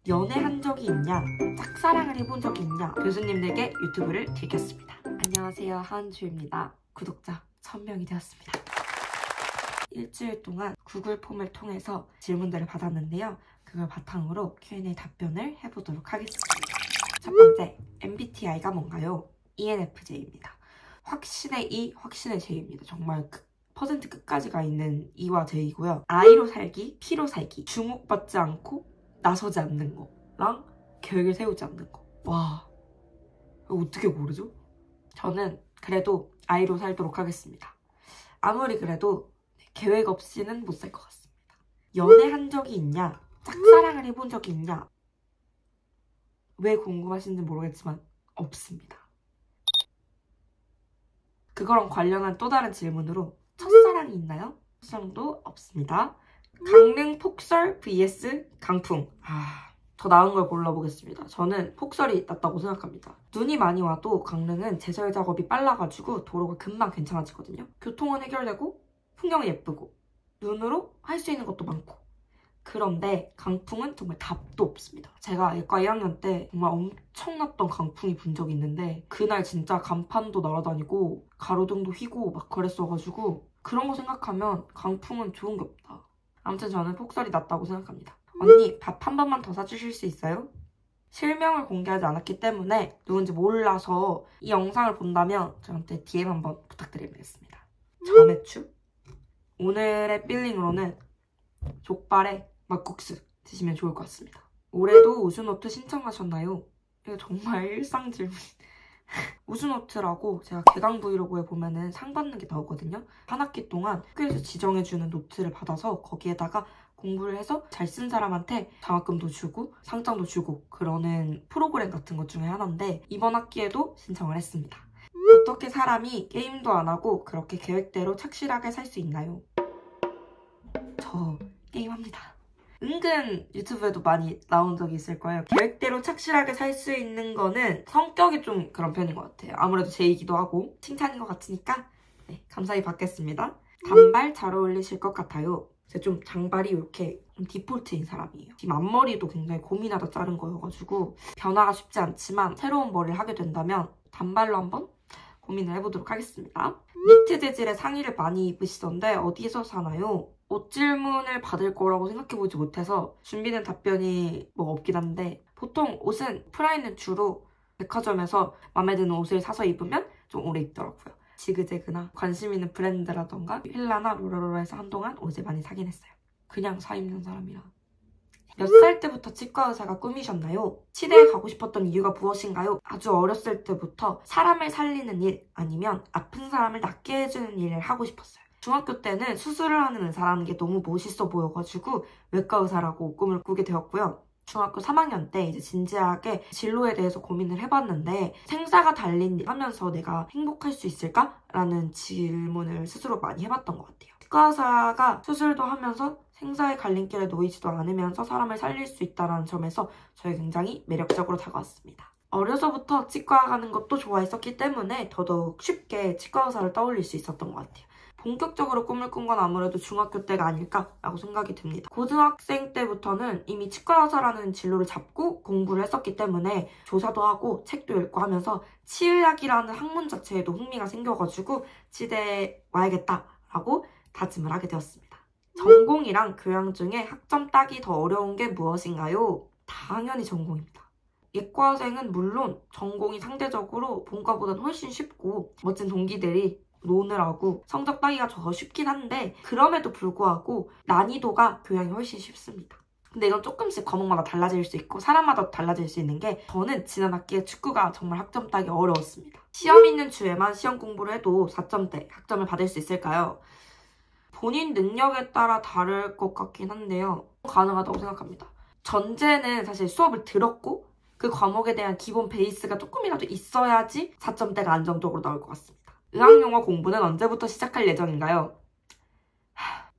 연애한 적이 있냐? 짝사랑을 해본 적이 있냐? 교수님들께 유튜브를 들켰습니다. 안녕하세요, 하은주입니다. 구독자 1000명이 되었습니다. 일주일 동안 구글 폼을 통해서 질문들을 받았는데요. 그걸 바탕으로 Q&A 답변을 해보도록 하겠습니다. 첫 번째, MBTI가 뭔가요? ENFJ입니다. 확신의 E, 확신의 J입니다. 정말 퍼센트 끝까지 가 있는 E와 J이고요. I로 살기, P로 살기, 주목받지 않고 나서지 않는 거랑 계획을 세우지 않는 거. 와, 어떻게 고르죠? 저는 그래도 I로 살도록 하겠습니다. 아무리 그래도 계획 없이는 못 살 것 같습니다. 연애한 적이 있냐? 짝사랑을 해본 적이 있냐? 왜 궁금하신지 모르겠지만 없습니다. 그거랑 관련한 또 다른 질문으로 첫사랑이 있나요? 첫사랑도 없습니다. 강릉 폭설 vs 강풍. 더 나은 걸 골라보겠습니다. 저는 폭설이 낫다고 생각합니다. 눈이 많이 와도 강릉은 제설 작업이 빨라가지고 도로가 금방 괜찮아지거든요. 교통은 해결되고 풍경은 예쁘고 눈으로 할 수 있는 것도 많고. 그런데 강풍은 정말 답도 없습니다. 제가 예과 1학년 때 정말 엄청났던 강풍이 분 적이 있는데 그날 진짜 간판도 날아다니고 가로등도 휘고 막 그랬어가지고 그런 거 생각하면 강풍은 좋은 게 없다. 아무튼 저는 폭설이 낫다고 생각합니다. 언니, 밥 한 번만 더 사주실 수 있어요? 실명을 공개하지 않았기 때문에 누군지 몰라서 이 영상을 본다면 저한테 DM 한번 부탁드리겠습니다. 점액추? 오늘의 필링으로는 족발에 막국수 드시면 좋을 것 같습니다. 올해도 우수노트 신청하셨나요? 이거 정말 일상 질문. 우수노트라고 제가 개강 브이로그에 보면은 상 받는 게 나오거든요. 한 학기 동안 학교에서 지정해주는 노트를 받아서 거기에다가 공부를 해서 잘 쓴 사람한테 장학금도 주고 상장도 주고 그러는 프로그램 같은 것 중에 하나인데 이번 학기에도 신청을 했습니다. 어떻게 사람이 게임도 안 하고 그렇게 계획대로 착실하게 살 수 있나요? 저 게임합니다. 은근 유튜브에도 많이 나온 적이 있을 거예요. 계획대로 착실하게 살 수 있는 거는 성격이 좀 그런 편인 것 같아요. 아무래도 제이기도 하고 칭찬인 것 같으니까 네, 감사히 받겠습니다. 단발 잘 어울리실 것 같아요. 제가 좀 장발이 이렇게 좀 디폴트인 사람이에요. 지금 앞머리도 굉장히 고민하다 자른 거여가지고 변화가 쉽지 않지만 새로운 머리를 하게 된다면 단발로 한번 고민을 해보도록 하겠습니다. 니트 재질의 상의를 많이 입으시던데 어디서 사나요? 옷 질문을 받을 거라고 생각해보지 못해서 준비된 답변이 뭐 없긴 한데 보통 옷은 프라이는 주로 백화점에서 마음에 드는 옷을 사서 입으면 좀 오래 입더라고요. 지그재그나 관심 있는 브랜드라던가 힐라나 로라로라에서 한동안 옷을 많이 사긴 했어요. 그냥 사 입는 사람이라. 몇 살 때부터 치과 의사가 꿈이셨나요? 치대에 가고 싶었던 이유가 무엇인가요? 아주 어렸을 때부터 사람을 살리는 일 아니면 아픈 사람을 낫게 해주는 일을 하고 싶었어요. 중학교 때는 수술을 하는 의사라는 게 너무 멋있어 보여가지고 외과 의사라고 꿈을 꾸게 되었고요. 중학교 3학년 때 이제 진지하게 진로에 대해서 고민을 해봤는데 생사가 달린 일 하면서 내가 행복할 수 있을까? 라는 질문을 스스로 많이 해봤던 것 같아요. 치과 의사가 수술도 하면서 생사의 갈림길에 놓이지도 않으면서 사람을 살릴 수 있다는 점에서 저희 굉장히 매력적으로 다가왔습니다. 어려서부터 치과 가는 것도 좋아했었기 때문에 더더욱 쉽게 치과 의사를 떠올릴 수 있었던 것 같아요. 본격적으로 꿈을 꾼 건 아무래도 중학교 때가 아닐까라고 생각이 듭니다. 고등학생 때부터는 이미 치과 의사라는 진로를 잡고 공부를 했었기 때문에 조사도 하고 책도 읽고 하면서 치의학이라는 학문 자체에도 흥미가 생겨가지고 치대에 와야겠다라고 다짐을 하게 되었습니다. 전공이랑 교양 중에 학점 따기 더 어려운 게 무엇인가요? 당연히 전공입니다. 예과생은 물론 전공이 상대적으로 본과보다는 훨씬 쉽고 멋진 동기들이 노느라고 성적 따기가 더 쉽긴 한데 그럼에도 불구하고 난이도가 교양이 훨씬 쉽습니다. 근데 이건 조금씩 과목마다 달라질 수 있고 사람마다 달라질 수 있는 게 저는 지난 학기에 축구가 정말 학점 따기 어려웠습니다. 시험 있는 주에만 시험 공부를 해도 4점대 학점을 받을 수 있을까요? 본인 능력에 따라 다를 것 같긴 한데요. 가능하다고 생각합니다. 전제는 사실 수업을 들었고 그 과목에 대한 기본 베이스가 조금이라도 있어야지 4점대가 안정적으로 나올 것 같습니다. 의학용어 공부는 언제부터 시작할 예정인가요?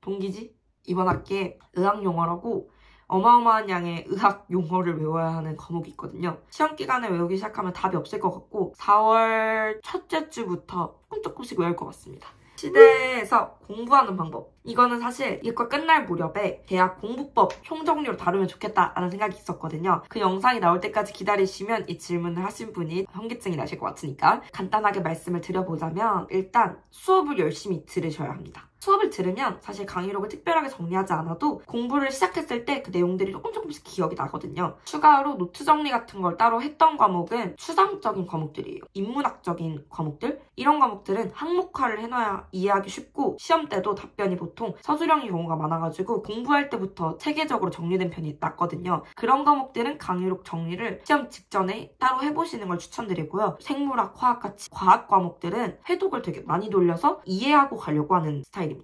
동기지? 이번 학기에 의학용어라고 어마어마한 양의 의학 용어를 외워야 하는 과목이 있거든요. 시험 기간에 외우기 시작하면 답이 없을 것 같고 4월 첫째 주부터 조금씩 외울 것 같습니다. 치대에서 공부하는 방법. 이거는 사실 이과 끝날 무렵에 대학 공부법 총정리로 다루면 좋겠다라는 생각이 있었거든요. 그 영상이 나올 때까지 기다리시면 이 질문을 하신 분이 현기증이 나실 것 같으니까 간단하게 말씀을 드려보자면 일단 수업을 열심히 들으셔야 합니다. 수업을 들으면 사실 강의록을 특별하게 정리하지 않아도 공부를 시작했을 때 그 내용들이 조금씩 기억이 나거든요. 추가로 노트 정리 같은 걸 따로 했던 과목은 추상적인 과목들이에요. 인문학적인 과목들? 이런 과목들은 항목화를 해놔야 이해하기 쉽고 시험 때도 답변이 보통 서술형의 경우가 많아가지고 공부할 때부터 체계적으로 정리된 편이 낫거든요. 그런 과목들은 강의록 정리를 시험 직전에 따로 해보시는 걸 추천드리고요. 생물학, 화학같이 과학 과목들은 해독을 되게 많이 돌려서 이해하고 가려고 하는 스타일입니다.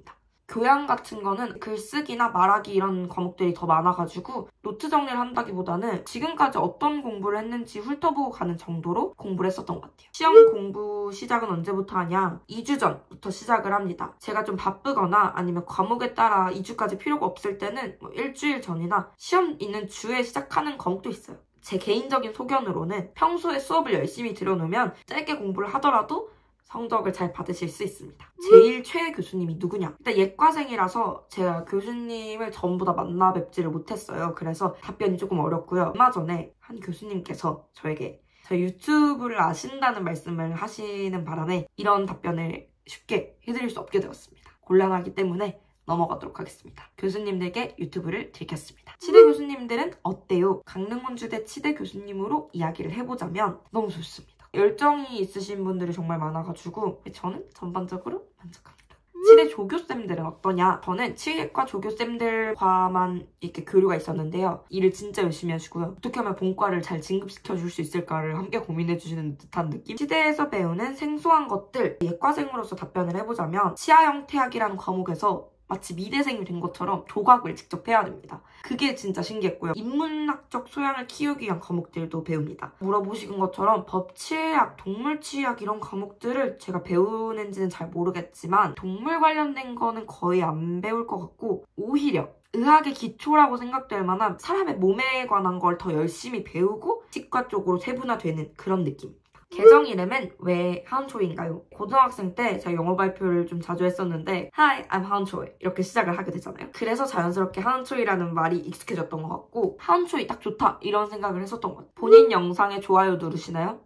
교양 같은 거는 글쓰기나 말하기 이런 과목들이 더 많아가지고 노트 정리를 한다기보다는 지금까지 어떤 공부를 했는지 훑어보고 가는 정도로 공부를 했었던 것 같아요. 시험 공부 시작은 언제부터 하냐? 2주 전부터 시작을 합니다. 제가 좀 바쁘거나 아니면 과목에 따라 2주까지 필요가 없을 때는 일주일 전이나 시험 있는 주에 시작하는 과목도 있어요. 제 개인적인 소견으로는 평소에 수업을 열심히 들여놓으면 짧게 공부를 하더라도 성적을 잘 받으실 수 있습니다. 제일 최애 교수님이 누구냐? 일단 예과생이라서 제가 교수님을 전부 다 만나 뵙지를 못했어요. 그래서 답변이 조금 어렵고요. 얼마 전에 한 교수님께서 저에게 저희 유튜브를 아신다는 말씀을 하시는 바람에 이런 답변을 쉽게 해드릴 수 없게 되었습니다. 곤란하기 때문에 넘어가도록 하겠습니다. 교수님들께 유튜브를 들켰습니다. 치대 교수님들은 어때요? 강릉원주대 치대 교수님으로 이야기를 해보자면 너무 좋습니다. 열정이 있으신 분들이 정말 많아가지고 저는 전반적으로 만족합니다. 치대 조교쌤들은 어떠냐? 저는 치외과 조교쌤들과만 이렇게 교류가 있었는데요. 일을 진짜 열심히 하시고요. 어떻게 하면 본과를 잘 진급시켜줄 수 있을까를 함께 고민해주시는 듯한 느낌? 치대에서 배우는 생소한 것들, 예과생으로서 답변을 해보자면 치아형 태학이라는 과목에서 마치 미대생이 된 것처럼 조각을 직접 해야 됩니다. 그게 진짜 신기했고요. 인문학적 소양을 키우기 위한 과목들도 배웁니다. 물어보신 것처럼 법치의학, 동물치의학 이런 과목들을 제가 배우는지는 잘 모르겠지만 동물 관련된 거는 거의 안 배울 것 같고 오히려 의학의 기초라고 생각될 만한 사람의 몸에 관한 걸 더 열심히 배우고 치과 쪽으로 세분화되는 그런 느낌. 계정 이름은 왜 하은초이인가요? 고등학생 때 제가 영어 발표를 좀 자주 했었는데 Hi, I'm 하은초이 이렇게 시작을 하게 되잖아요. 그래서 자연스럽게 하은초이라는 말이 익숙해졌던 것 같고 하은초이 딱 좋다 이런 생각을 했었던 것 같아요. 본인 영상에 좋아요 누르시나요?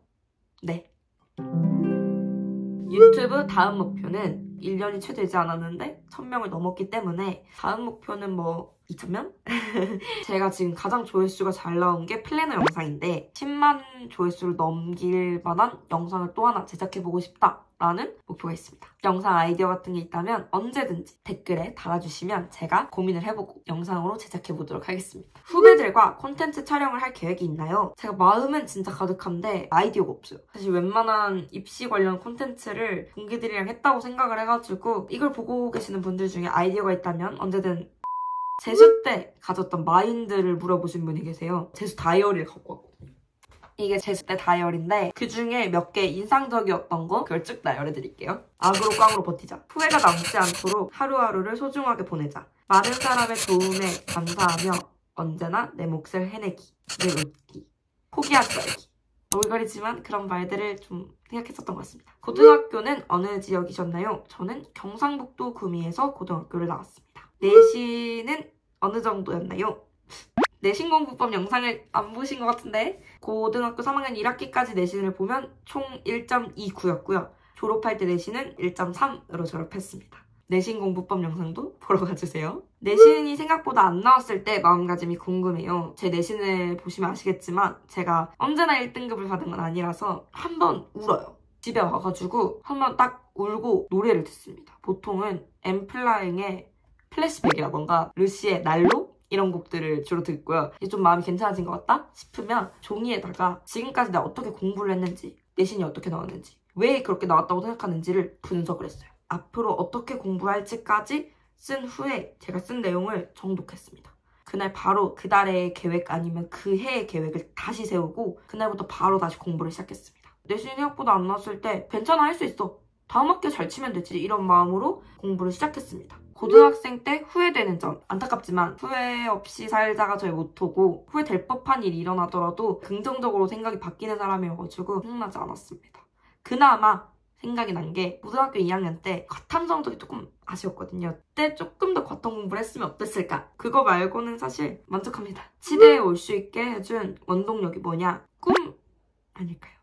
네. 유튜브 다음 목표는 1년이 채 되지 않았는데 1000명을 넘었기 때문에 다음 목표는 2,000명? 제가 지금 가장 조회수가 잘 나온 게 플래너 영상인데 10만 조회수를 넘길 만한 영상을 또 하나 제작해보고 싶다라는 목표가 있습니다. 영상 아이디어 같은 게 있다면 언제든지 댓글에 달아주시면 제가 고민을 해보고 영상으로 제작해보도록 하겠습니다. 후배들과 콘텐츠 촬영을 할 계획이 있나요? 제가 마음은 진짜 가득한데 아이디어가 없어요. 사실 웬만한 입시 관련 콘텐츠를 동기들이랑 했다고 생각을 해가지고 이걸 보고 계시는 분들 중에 아이디어가 있다면 언제든 재수 때 가졌던 마인드를 물어보신 분이 계세요. 재수 다이어리를 갖고 왔거든요. 이게 재수 때 다이어리인데 그중에 몇 개 인상적이었던 거 그걸 쭉 나열해드릴게요. 악으로 꽝으로 버티자. 후회가 남지 않도록 하루하루를 소중하게 보내자. 많은 사람의 도움에 감사하며 언제나 내 몫을 해내기. 늘 웃기. 포기하지 말기. 올거리지만 그런 말들을 좀 생각했었던 것 같습니다. 고등학교는 어느 지역이셨나요? 저는 경상북도 구미에서 고등학교를 나왔습니다. 내신은 어느 정도였나요? 내신 공부법 영상을 안 보신 것 같은데 고등학교 3학년 1학기까지 내신을 보면 총 1.29였고요. 졸업할 때 내신은 1.3으로 졸업했습니다. 내신 공부법 영상도 보러 가주세요. 내신이 생각보다 안 나왔을 때 마음가짐이 궁금해요. 제 내신을 보시면 아시겠지만 제가 언제나 1등급을 받은 건 아니라서 한 번 울어요. 집에 와가지고 한 번 딱 울고 노래를 듣습니다. 보통은 엠플라잉의 플래시백이라던가 루시의 난로? 이런 곡들을 주로 듣고요. 이제 좀 마음이 괜찮아진 것 같다 싶으면 종이에다가 지금까지 내가 어떻게 공부를 했는지, 내신이 어떻게 나왔는지, 왜 그렇게 나왔다고 생각하는지를 분석을 했어요. 앞으로 어떻게 공부할지까지 쓴 후에 제가 쓴 내용을 정독했습니다. 그날 바로 그달의 계획 아니면 그 해의 계획을 다시 세우고 그날부터 바로 다시 공부를 시작했습니다. 내신이 생각보다 안 나왔을 때 괜찮아 할 수 있어. 다음 학기에 잘 치면 되지. 이런 마음으로 공부를 시작했습니다. 고등학생 때 후회되는 점 안타깝지만 후회 없이 살자가 저의 모토고 후회될 법한 일이 일어나더라도 긍정적으로 생각이 바뀌는 사람이어가지고 생각나지 않았습니다. 그나마 생각이 난 게 고등학교 2학년 때 과탐 성적이 조금 아쉬웠거든요. 그때 조금 더 과탐 공부를 했으면 어땠을까? 그거 말고는 사실 만족합니다. 치대에 올 수 있게 해준 원동력이 뭐냐? 꿈 아닐까요?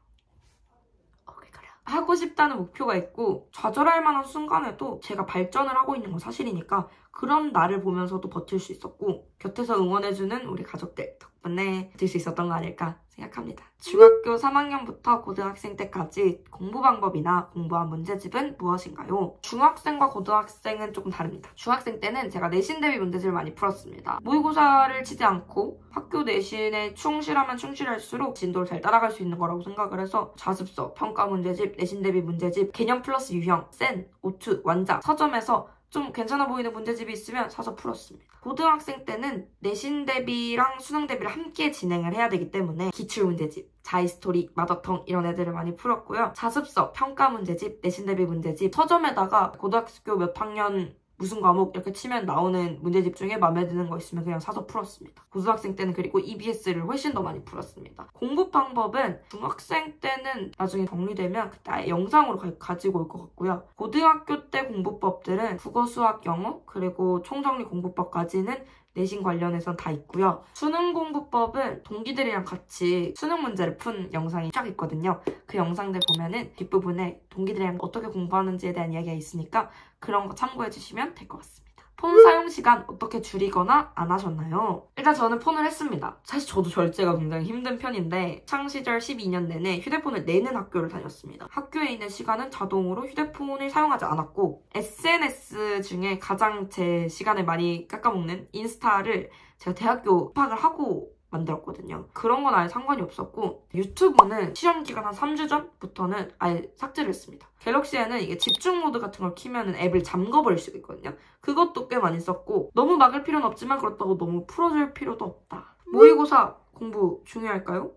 하고 싶다는 목표가 있고 좌절할 만한 순간에도 제가 발전을 하고 있는 건 사실이니까 그런 나를 보면서도 버틸 수 있었고 곁에서 응원해주는 우리 가족들 덕분에 버틸 수 있었던 거 아닐까 생각합니다. 중학교 3학년부터 고등학생 때까지 공부 방법이나 공부한 문제집은 무엇인가요? 중학생과 고등학생은 조금 다릅니다. 중학생 때는 제가 내신 대비 문제집을 많이 풀었습니다. 모의고사를 치지 않고 학교 내신에 충실하면 충실할수록 진도를 잘 따라갈 수 있는 거라고 생각을 해서 자습서, 평가 문제집, 내신 대비 문제집, 개념 플러스 유형, 센, 오투, 완자, 서점에서 좀 괜찮아 보이는 문제집이 있으면 사서 풀었습니다. 고등학생 때는 내신 대비랑 수능 대비를 함께 진행을 해야 되기 때문에 기출 문제집, 자이스토리, 마더텅 이런 애들을 많이 풀었고요. 자습서, 평가 문제집, 내신 대비 문제집, 서점에다가 고등학교 몇 학년 무슨 과목 이렇게 치면 나오는 문제집 중에 마음에 드는 거 있으면 그냥 사서 풀었습니다. 고등학생 때는 그리고 EBS를 훨씬 더 많이 풀었습니다. 공부 방법은 중학생 때는 나중에 정리되면 그때 아예 영상으로 가지고 올 것 같고요. 고등학교 때 공부법들은 국어, 수학, 영어 그리고 총정리 공부법까지는 내신 관련해선 다 있고요. 수능 공부법은 동기들이랑 같이 수능 문제를 푼 영상이 쫙 있거든요. 그 영상들 보면은 뒷부분에 동기들이랑 어떻게 공부하는지에 대한 이야기가 있으니까 그런 거 참고해 주시면 될 것 같습니다. 폰 사용 시간 어떻게 줄이거나 안 하셨나요? 일단 저는 폰을 했습니다. 사실 저도 절제가 굉장히 힘든 편인데 창시절 12년 내내 휴대폰을 내는 학교를 다녔습니다. 학교에 있는 시간은 자동으로 휴대폰을 사용하지 않았고 SNS 중에 가장 제 시간을 많이 깎아먹는 인스타를 제가 대학교 입학을 하고 만들었거든요. 그런 건 아예 상관이 없었고 유튜브는 시험 기간 한 3주 전부터는 아예 삭제를 했습니다. 갤럭시에는 이게 집중 모드 같은 걸 키면 앱을 잠궈버릴 수가 있거든요. 그것도 꽤 많이 썼고 너무 막을 필요는 없지만 그렇다고 너무 풀어줄 필요도 없다. 모의고사 공부 중요할까요?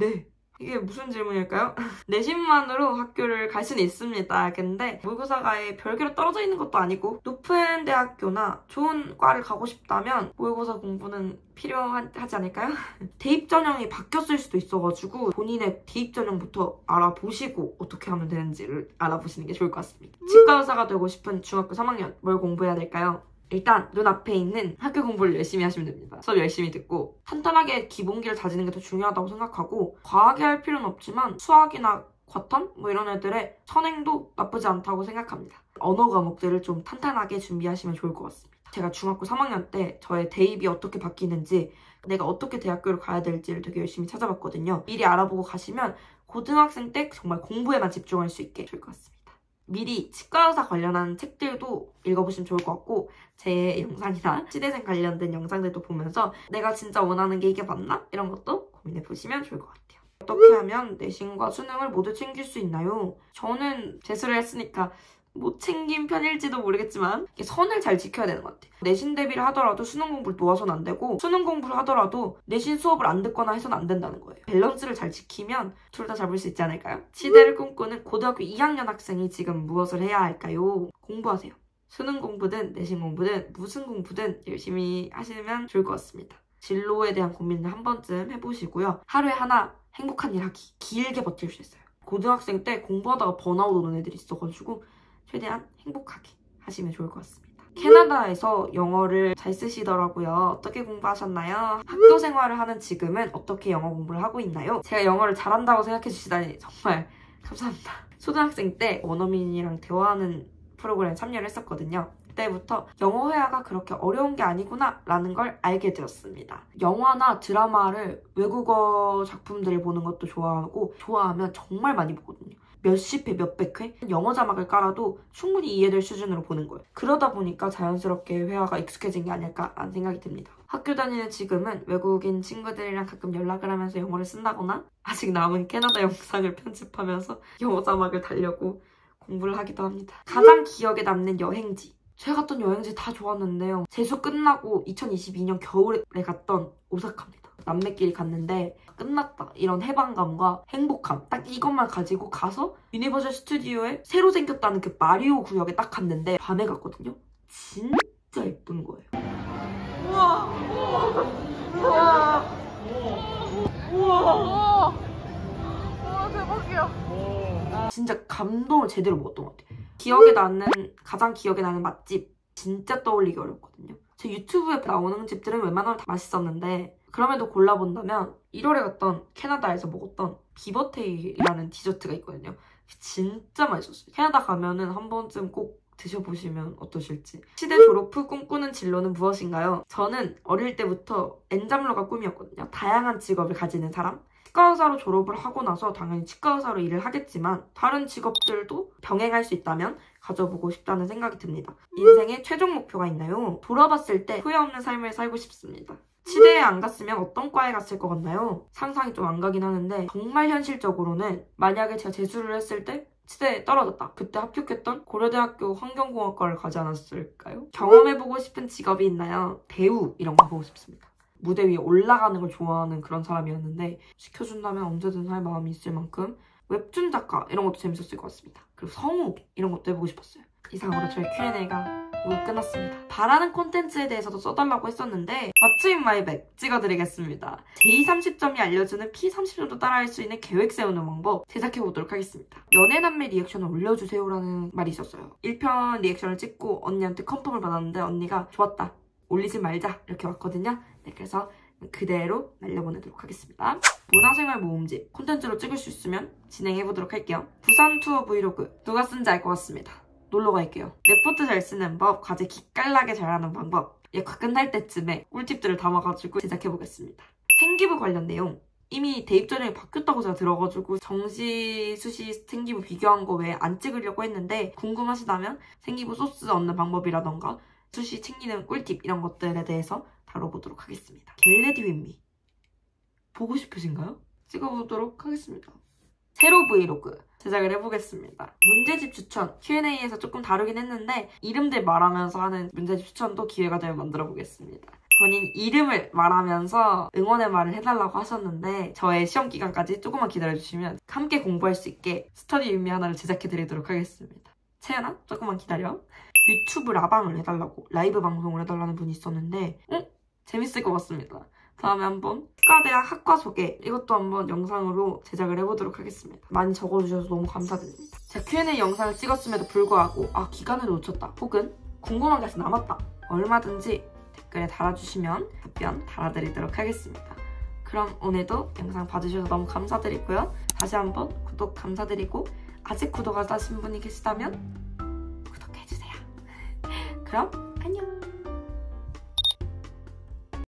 네. 이게 무슨 질문일까요? 내신만으로 학교를 갈 수는 있습니다. 근데 모의고사가 아예 별개로 떨어져 있는 것도 아니고 높은 대학교나 좋은 과를 가고 싶다면 모의고사 공부는 필요하지 않을까요? 대입 전형이 바뀌었을 수도 있어가지고 본인의 대입 전형부터 알아보시고 어떻게 하면 되는지를 알아보시는 게 좋을 것 같습니다. 치과 의사가 되고 싶은 중학교 3학년 뭘 공부해야 될까요? 일단 눈앞에 있는 학교 공부를 열심히 하시면 됩니다. 수업 열심히 듣고 탄탄하게 기본기를 다지는 게 더 중요하다고 생각하고 과하게 할 필요는 없지만 수학이나 과탐? 뭐 이런 애들의 선행도 나쁘지 않다고 생각합니다. 언어 과목들을 좀 탄탄하게 준비하시면 좋을 것 같습니다. 제가 중학교 3학년 때 저의 대입이 어떻게 바뀌는지 내가 어떻게 대학교를 가야 될지를 되게 열심히 찾아봤거든요. 미리 알아보고 가시면 고등학생 때 정말 공부에만 집중할 수 있게 될 것 같습니다. 미리 치과의사 관련한 책들도 읽어보시면 좋을 것 같고 제 영상이나 치대생 관련된 영상들도 보면서 내가 진짜 원하는 게 이게 맞나? 이런 것도 고민해보시면 좋을 것 같아요. 어떻게 하면 내신과 수능을 모두 챙길 수 있나요? 저는 재수를 했으니까 못 챙긴 편일지도 모르겠지만 선을 잘 지켜야 되는 것 같아요. 내신 대비를 하더라도 수능 공부를 놓아서는 안 되고 수능 공부를 하더라도 내신 수업을 안 듣거나 해서는 안 된다는 거예요. 밸런스를 잘 지키면 둘 다 잡을 수 있지 않을까요? 치대를 꿈꾸는 고등학교 2학년 학생이 지금 무엇을 해야 할까요? 공부하세요. 수능 공부든 내신 공부든 무슨 공부든 열심히 하시면 좋을 것 같습니다. 진로에 대한 고민을 한 번쯤 해보시고요. 하루에 하나 행복한 일 하기. 길게 버틸 수 있어요. 고등학생 때 공부하다가 번아웃 오는 애들이 있어가지고 최대한 행복하게 하시면 좋을 것 같습니다. 캐나다에서 영어를 잘 쓰시더라고요. 어떻게 공부하셨나요? 학교 생활을 하는 지금은 어떻게 영어 공부를 하고 있나요? 제가 영어를 잘한다고 생각해 주시다니 정말 감사합니다. 초등학생 때 원어민이랑 대화하는 프로그램에 참여를 했었거든요. 그때부터 영어 회화가 그렇게 어려운 게 아니구나 라는 걸 알게 되었습니다. 영화나 드라마를 외국어 작품들을 보는 것도 좋아하고 좋아하면 정말 많이 보거든요. 몇십 회, 몇백 회? 영어 자막을 깔아도 충분히 이해될 수준으로 보는 거예요. 그러다 보니까 자연스럽게 회화가 익숙해진 게 아닐까라는 생각이 듭니다. 학교 다니는 지금은 외국인 친구들이랑 가끔 연락을 하면서 영어를 쓴다거나 아직 남은 캐나다 영상을 편집하면서 영어 자막을 달려고 공부를 하기도 합니다. 가장 기억에 남는 여행지. 제가 갔던 여행지 다 좋았는데요. 재수 끝나고 2022년 겨울에 갔던 오사카입니다. 남매끼리 갔는데 끝났다 이런 해방감과 행복함 딱 이것만 가지고 가서 유니버셜 스튜디오에 새로 생겼다는 그 마리오 구역에 딱 갔는데 밤에 갔거든요. 진짜 예쁜 거예요. 우와 우와 우와 우와 우와 대박이야. 진짜 감동을 제대로 먹었던 것 같아요. 가장 기억에 나는 맛집 진짜 떠올리기 어렵거든요. 제 유튜브에 나오는 집들은 웬만하면 다 맛있었는데 그럼에도 골라본다면 1월에 갔던 캐나다에서 먹었던 비버테이라는 디저트가 있거든요. 진짜 맛있었어요. 캐나다 가면은 한 번쯤 꼭 드셔보시면 어떠실지. 치대 졸업 후 꿈꾸는 진로는 무엇인가요? 저는 어릴 때부터 엔잡러가 꿈이었거든요. 다양한 직업을 가지는 사람. 치과 의사로 졸업을 하고 나서 당연히 치과 의사로 일을 하겠지만 다른 직업들도 병행할 수 있다면 가져보고 싶다는 생각이 듭니다. 인생의 최종 목표가 있나요? 돌아봤을 때 후회 없는 삶을 살고 싶습니다. 치대에 안 갔으면 어떤 과에 갔을 것 같나요? 상상이 좀 안 가긴 하는데 정말 현실적으로는 만약에 제가 재수를 했을 때 치대에 떨어졌다. 그때 합격했던 고려대학교 환경공학과를 가지 않았을까요? 경험해보고 싶은 직업이 있나요? 배우 이런 거 보고 싶습니다. 무대 위에 올라가는 걸 좋아하는 그런 사람이었는데 시켜준다면 언제든 할 마음이 있을 만큼 웹툰 작가 이런 것도 재밌었을 것 같습니다. 그리고 성우 이런 것도 해보고 싶었어요. 이상으로 저희 Q&A가 모두 끝났습니다. 바라는 콘텐츠에 대해서도 써달라고 했었는데 What's in my bag 찍어드리겠습니다. 제230점이 알려주는 P30점도 따라할 수 있는 계획 세우는 방법 제작해보도록 하겠습니다. 연애남매 리액션을 올려주세요라는 말이 있었어요. 1편 리액션을 찍고 언니한테 컨펌을 받았는데 언니가 좋았다. 올리지 말자 이렇게 왔거든요. 네, 그래서 그대로 날려보내도록 하겠습니다. 문화생활 모음집 콘텐츠로 찍을 수 있으면 진행해보도록 할게요. 부산 투어 브이로그 누가 쓴지 알 것 같습니다. 놀러 갈게요. 레포트 잘 쓰는 법, 과제 기깔나게 잘하는 방법 예과 끝날 때쯤에 꿀팁들을 담아가지고 제작해보겠습니다. 생기부 관련 내용 이미 대입 전형이 바뀌었다고 제가 들어가지고 정시, 수시, 생기부 비교한 거 외에 안 찍으려고 했는데 궁금하시다면 생기부 소스 얻는 방법이라던가 수시 챙기는 꿀팁 이런 것들에 대해서 다뤄보도록 하겠습니다. 겟레디 윗미 보고 싶으신가요? 찍어보도록 하겠습니다. 세로 브이로그 제작을 해보겠습니다. 문제집 추천 Q&A에서 조금 다루긴 했는데 이름들 말하면서 하는 문제집 추천도 기회가 되면 만들어보겠습니다. 본인 이름을 말하면서 응원의 말을 해달라고 하셨는데 저의 시험 기간까지 조금만 기다려주시면 함께 공부할 수 있게 스터디 윗미 하나를 제작해드리도록 하겠습니다. 채연아 조금만 기다려. 유튜브 라방을 해달라고 라이브 방송을 해달라는 분이 있었는데 재밌을 것 같습니다. 다음에 한번 치과대학 학과 소개 이것도 한번 영상으로 제작을 해보도록 하겠습니다. 많이 적어주셔서 너무 감사드립니다. 제가 Q&A 영상을 찍었음에도 불구하고 기간을 놓쳤다 혹은 궁금한 게 아직 남았다 얼마든지 댓글에 달아주시면 답변 달아드리도록 하겠습니다. 그럼 오늘도 영상 봐주셔서 너무 감사드리고요. 다시 한번 구독 감사드리고 아직 구독 안 하신 분이 계시다면 구독해주세요. 그럼 안녕.